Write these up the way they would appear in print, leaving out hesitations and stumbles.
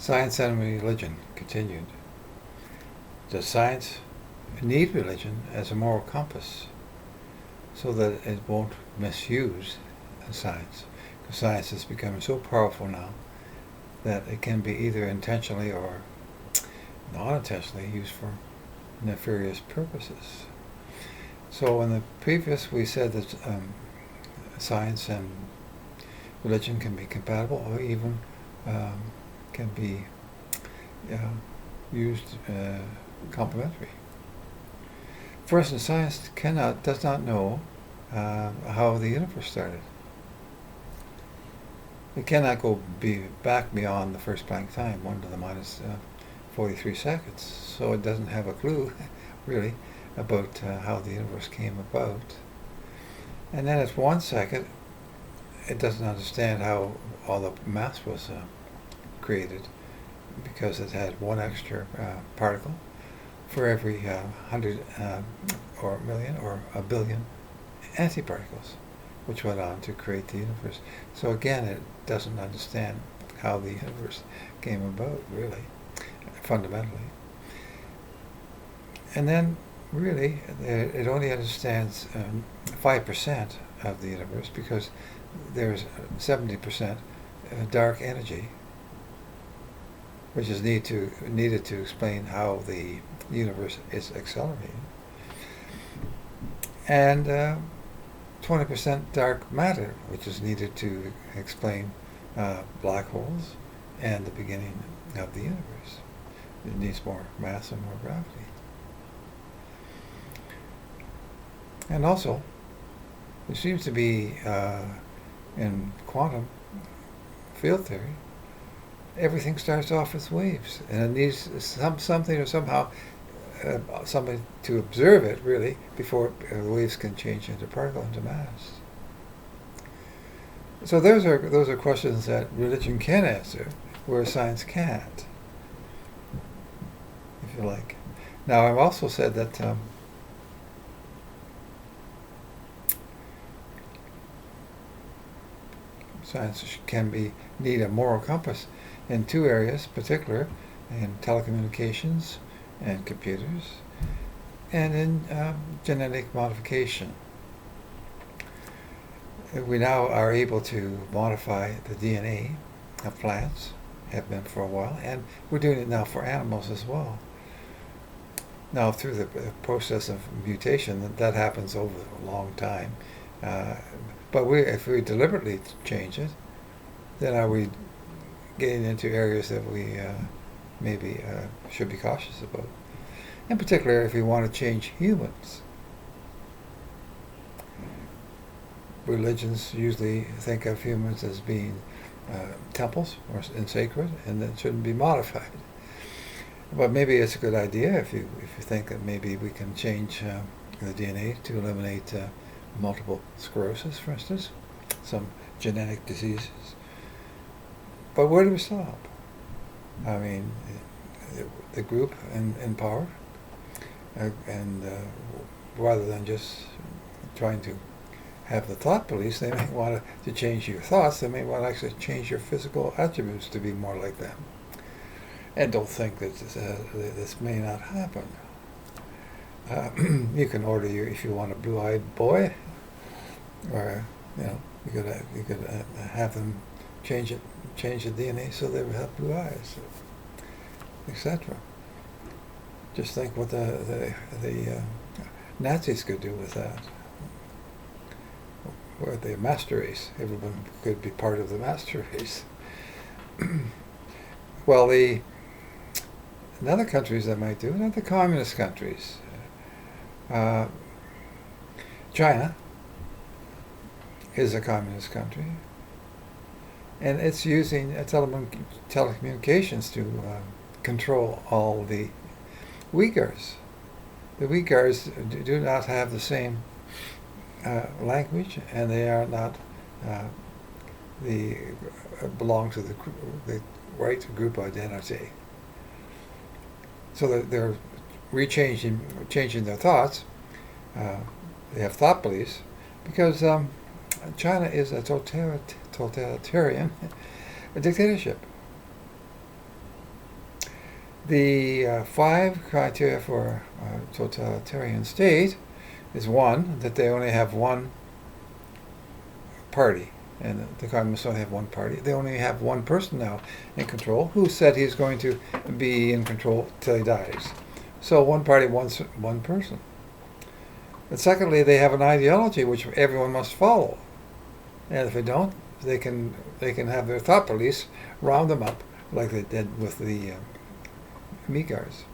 Science and religion continued. Does science need religion as a moral compass so that it won't misuse science? Because science is becoming so powerful now that it can be either intentionally or non-intentionally used for nefarious purposes. So in the previous we said that science and religion can be compatible or even can be used complementary. For instance, science does not know how the universe started. It cannot go back beyond the first Planck time, 1 to the minus 43 seconds. So it doesn't have a clue, really, about how the universe came about. And then at 1 second, it doesn't understand how all the mass was created, because it had one extra particle for every 100 or a million or a billion antiparticles, which went on to create the universe. So again, it doesn't understand how the universe came about, really, fundamentally. And then, really, it only understands 5% of the universe, because there's 70% dark energy, which is needed to explain how the universe is accelerating, and 20% dark matter, which is needed to explain black holes and the beginning of the universe. It needs more mass and more gravity. And also, there seems to be, in quantum field theory, everything starts off as waves, and it needs something or somehow somebody to observe it, really, before the waves can change into particle, into mass. So those are questions that religion can answer, where science can't, if you like. Now, I've also said that science can need a moral compass in two areas, particular, in telecommunications and computers, and in genetic modification. We now are able to modify the DNA of plants, have been for a while, and we're doing it now for animals as well. Now, through the process of mutation, that happens over a long time. But if we deliberately change it, then are we getting into areas that we maybe should be cautious about? In particular, if we want to change humans. Religions usually think of humans as being temples and sacred, and that shouldn't be modified. But maybe it's a good idea if you think that maybe we can change the DNA to eliminate multiple sclerosis, for instance, some genetic diseases. But where do we stop? I mean, the group in power, and rather than just trying to have the thought police, they may want to change your thoughts. They may want to actually change your physical attributes to be more like them. And don't think that this may not happen. You can order if you want a blue-eyed boy, or you could have them change the DNA so they would have blue eyes, etc. Just think what the Nazis could do with that. Or the master race. Everyone could be part of the master race. Well, in other countries that might do, not the communist countries. China is a communist country, and it's using telecommunications to control all the Uyghurs. The Uyghurs do not have the same language, and they are not belong to the right group identity. So they're changing their thoughts. They have thought police, because China is a totalitarian dictatorship. The 5 criteria for a totalitarian state is one, that they only have one party. And the communists only have one party. They only have one person now in control, who said he's going to be in control till he dies. So one party, one person. But secondly, they have an ideology which everyone must follow. And if they don't, they can have their thought police round them up like they did with the Uyghurs.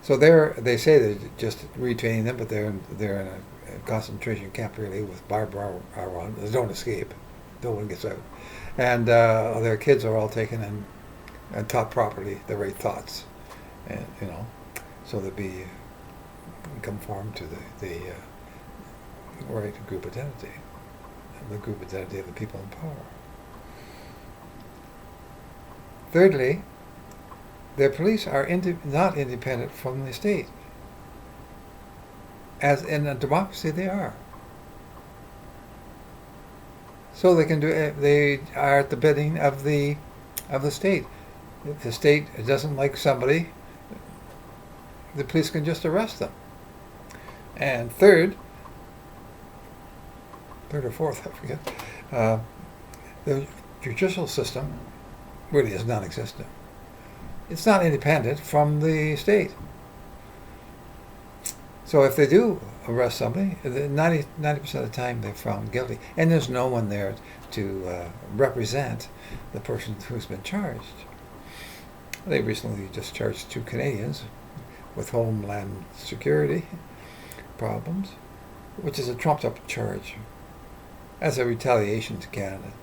So they say they're just retraining them, but they're in a concentration camp really with barbed wire around. They don't escape. No one gets out. And their kids are all taken and taught properly the right thoughts, and so they conform to the right group identity, the group identity of the people in power. Thirdly, their police are not independent from the state. As in a democracy, they are. So they are at the bidding of the state. If the state doesn't like somebody, the police can just arrest them. And third or fourth, I forget, the judicial system really is non-existent. It's not independent from the state. So if they do arrest somebody, 90% of the time they're found guilty. And there's no one there to represent the person who's been charged. They recently just charged 2 Canadians with Homeland Security problems, which is a trumped-up charge as a retaliation to Canada,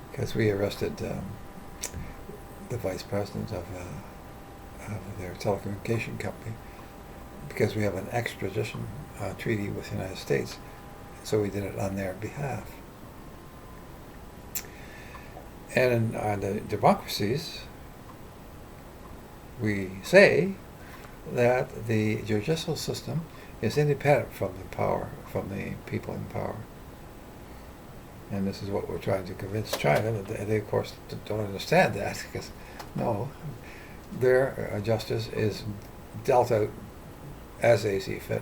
because we arrested the vice president of their telecommunication company because we have an extradition treaty with the United States, so we did it on their behalf. And on the democracies, we say that the judicial system is independent from the people in power. And this is what we're trying to convince China, but they of course don't understand that, because no, their justice is dealt out as they see fit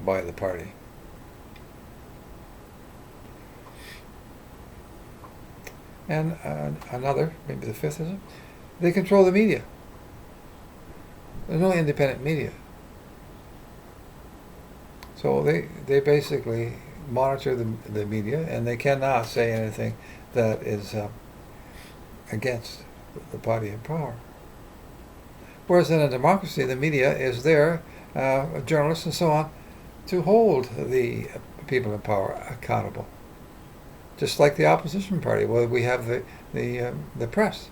by the party. And another, maybe the fifth is it, they control the media. There's no independent media. So they basically monitor the media, and they cannot say anything that is against the party in power. Whereas in a democracy, the media is there, journalists and so on, to hold the people in power accountable. Just like the opposition party, well, we have the press,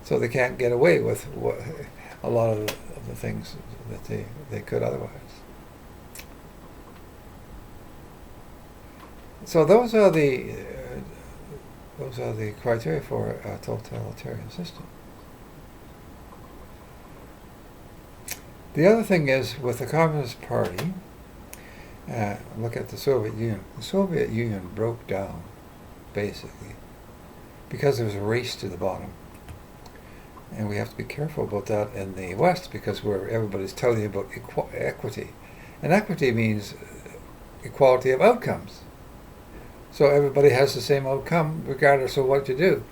so they can't get away with a lot of the things that they could otherwise. So those are the criteria for a totalitarian system. The other thing is, with the Communist Party, look at the Soviet Union. The Soviet Union broke down, basically, because there was a race to the bottom. And we have to be careful about that in the West, because everybody's telling you about equity. And equity means equality of outcomes. So everybody has the same outcome regardless of what you do.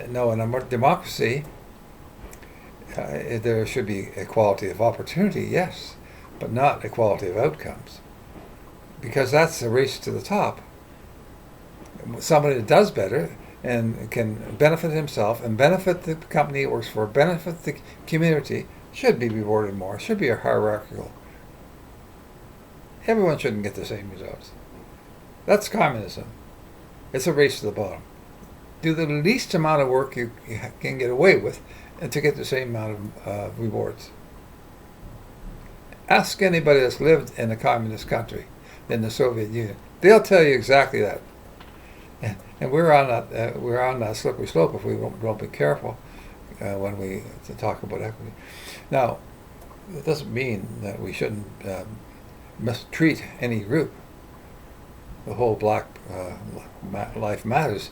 No, in a democracy, there should be equality of opportunity, yes, but not equality of outcomes. Because that's a race to the top. Somebody that does better and can benefit himself and benefit the company he works for, benefit the community, should be rewarded more, should be a hierarchical. Everyone shouldn't get the same results. That's communism. It's a race to the bottom. Do the least amount of work you can get away with, and to get the same amount of rewards. Ask anybody that's lived in a communist country, in the Soviet Union. They'll tell you exactly that. And we're on that slippery slope if we don't be careful when we talk about equity. Now, it doesn't mean that we shouldn't mistreat any group. The whole Black Life Matters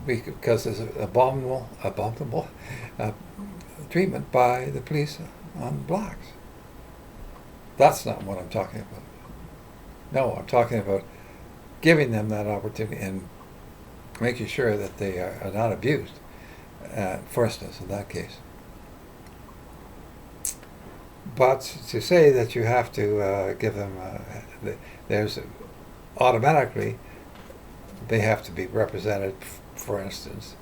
because there's abominable treatment by the police on blacks. That's not what I'm talking about. No, I'm talking about giving them that opportunity and making sure that they are not abused, for instance, in that case. But to say that you have to give them, there's automatically, they have to be represented, for instance,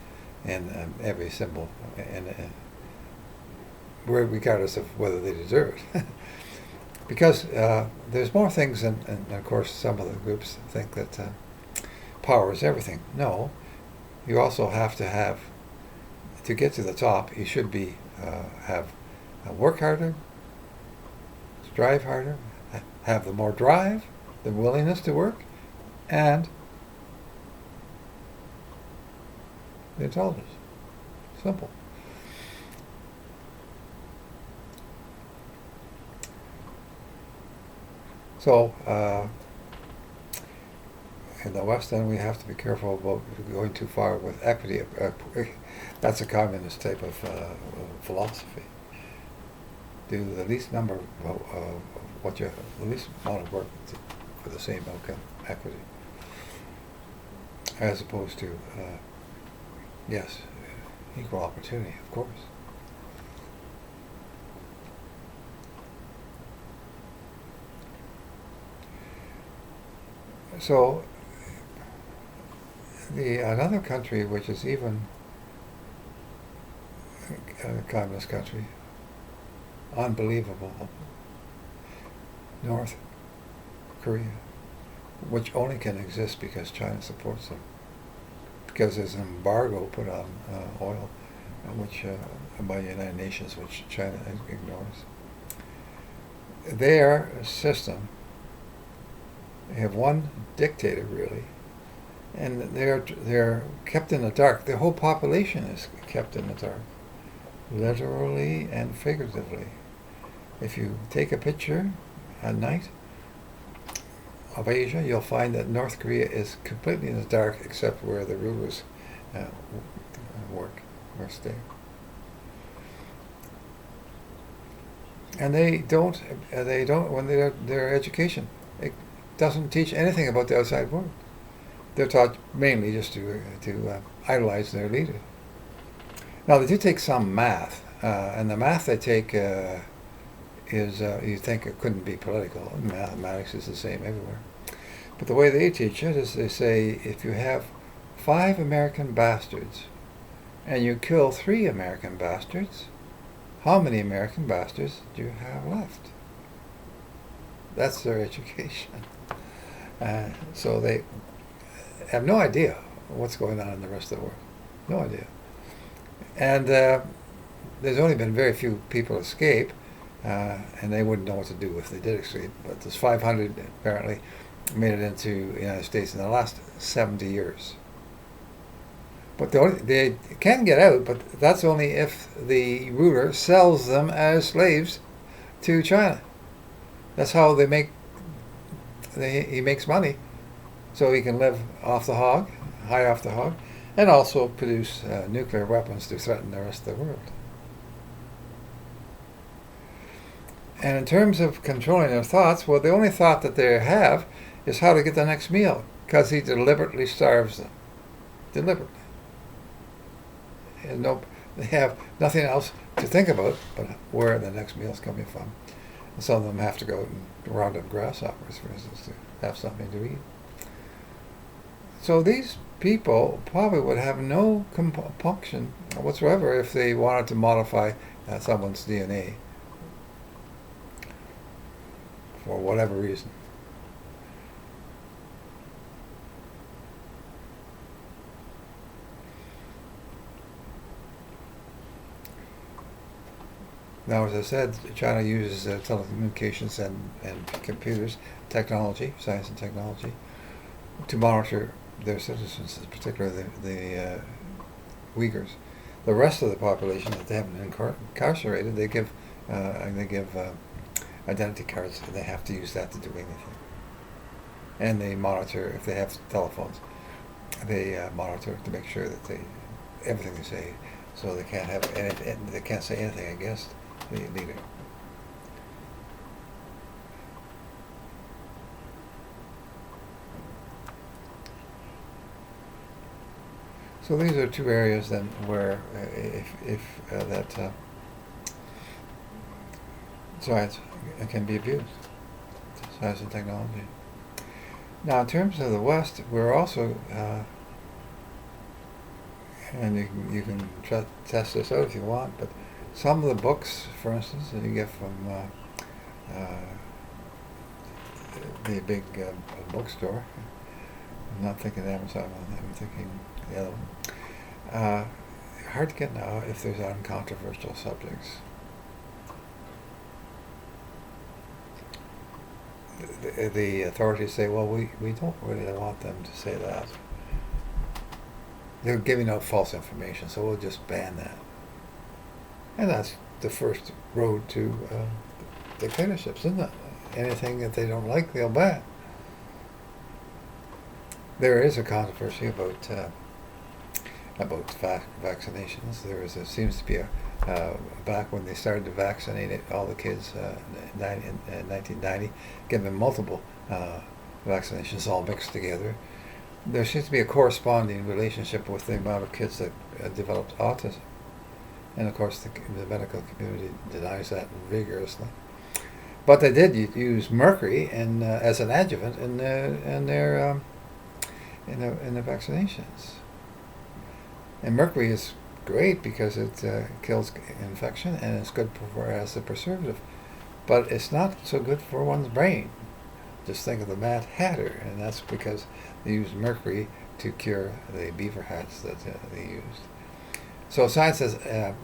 in every symbol, regardless of whether they deserve it. Because there's more things, and of course some of the groups think that power is everything. No, you also have to get to the top, you should be, work harder, strive harder, have the more drive, the willingness to work, and the intelligence. Simple. So, in the West End, we have to be careful about going too far with equity. That's a communist type of philosophy. Do the least number of the least amount of work for the same outcome, equity, as opposed to, yes, equal opportunity, of course. So, another country which is even a communist country, unbelievable, North Korea, which only can exist because China supports them, because there's an embargo put on oil, which by the United Nations, which China ignores. Their system, they have one dictator really, and they're kept in the dark. The whole population is kept in the dark, literally and figuratively. If you take a picture at night of Asia, you'll find that North Korea is completely in the dark except where the rulers work or stay. And they don't when their education, it doesn't teach anything about the outside world. They're taught mainly just to idolize their leader. Now they do take some math, and the math they take is, you think it couldn't be political. Mathematics is the same everywhere. But the way they teach it is they say if you have 5 American bastards and you kill 3 American bastards, how many American bastards do you have left? That's their education. So they have no idea what's going on in the rest of the world. No idea. And there's only been very few people escape, and they wouldn't know what to do if they did escape. But there's 500 apparently made it into the United States in the last 70 years. But they can get out, but that's only if the ruler sells them as slaves to China. That's how they make. He makes money, so he can live off the hog, high off the hog, and also produce nuclear weapons to threaten the rest of the world. And in terms of controlling their thoughts, well, the only thought that they have is how to get the next meal, because he deliberately starves them. Deliberately. And they have nothing else to think about but where the next meal is coming from. And some of them have to go and round up grasshoppers, for instance, to have something to eat. So these people probably would have no compunction whatsoever if they wanted to modify someone's DNA for whatever reason. Now, as I said, China uses telecommunications and computers, technology, science and technology, to monitor their citizens, particularly the Uyghurs. The rest of the population that they haven't incarcerated, they give identity cards. They have to use that to do anything, and they monitor if they have telephones. they monitor to make sure that everything they say, so they can't have they can't say anything against the leader. So these are two areas then where if that science can be abused, science and technology. Now, in terms of the West, we're also, and you can test this out if you want, but some of the books, for instance, that you get from the big bookstore. I'm not thinking Amazon, I'm thinking the other one. Hard to get now if there's uncontroversial subjects. The authorities say, well, we don't really want them to say that. They're giving out false information, so we'll just ban that. And that's the first road to dictatorships, isn't it? Anything that they don't like, they'll ban. There is a controversy about vaccinations. There seems to be back when they started to vaccinate all the kids in 1990, give them multiple vaccinations all mixed together. There seems to be a corresponding relationship with the amount of kids that developed autism. And of course the medical community denies that vigorously. But they did use mercury as an adjuvant in the vaccinations. And mercury is great because it kills infection and it's good as a preservative. But it's not so good for one's brain. Just think of the Mad Hatter, and that's because they used mercury to cure the beaver hats that they used. So science and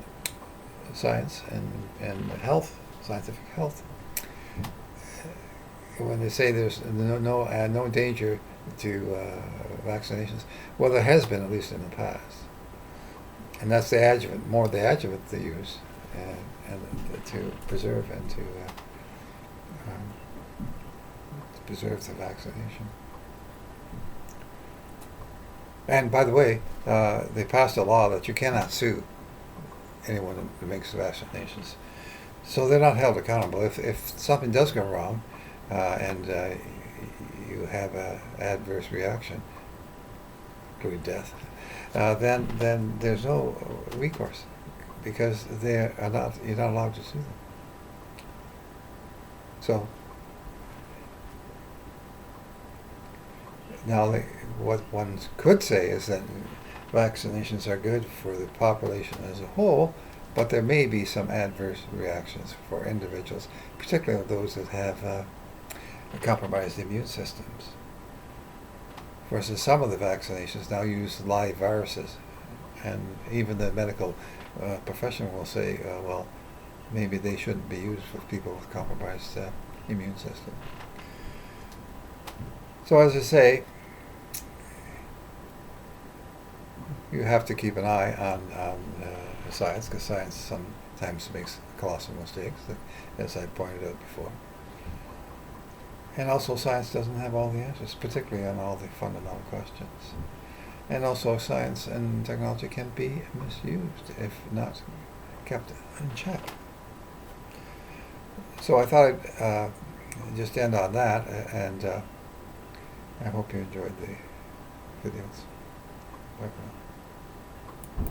health, scientific health. When they say there's no danger to vaccinations, well, there has been, at least in the past. And that's the adjuvant, more the adjuvant they use, and to preserve and to preserve the vaccination. And by the way, they passed a law that you cannot sue anyone who makes the vaccinations. So they're not held accountable. If something does go wrong and you have an adverse reaction, including death, then there's no recourse because you're not allowed to sue them. So now what one could say is that vaccinations are good for the population as a whole, but there may be some adverse reactions for individuals, particularly those that have compromised immune systems. For instance, some of the vaccinations now use live viruses, and even the medical profession will say, well, maybe they shouldn't be used for people with compromised immune system. So as I say, you have to keep an eye on science, because science sometimes makes colossal mistakes, as I pointed out before. And also science doesn't have all the answers, particularly on all the fundamental questions. And also science and technology can be misused if not kept in check. So I thought I'd just end on that, and I hope you enjoyed the videos. Bye for now.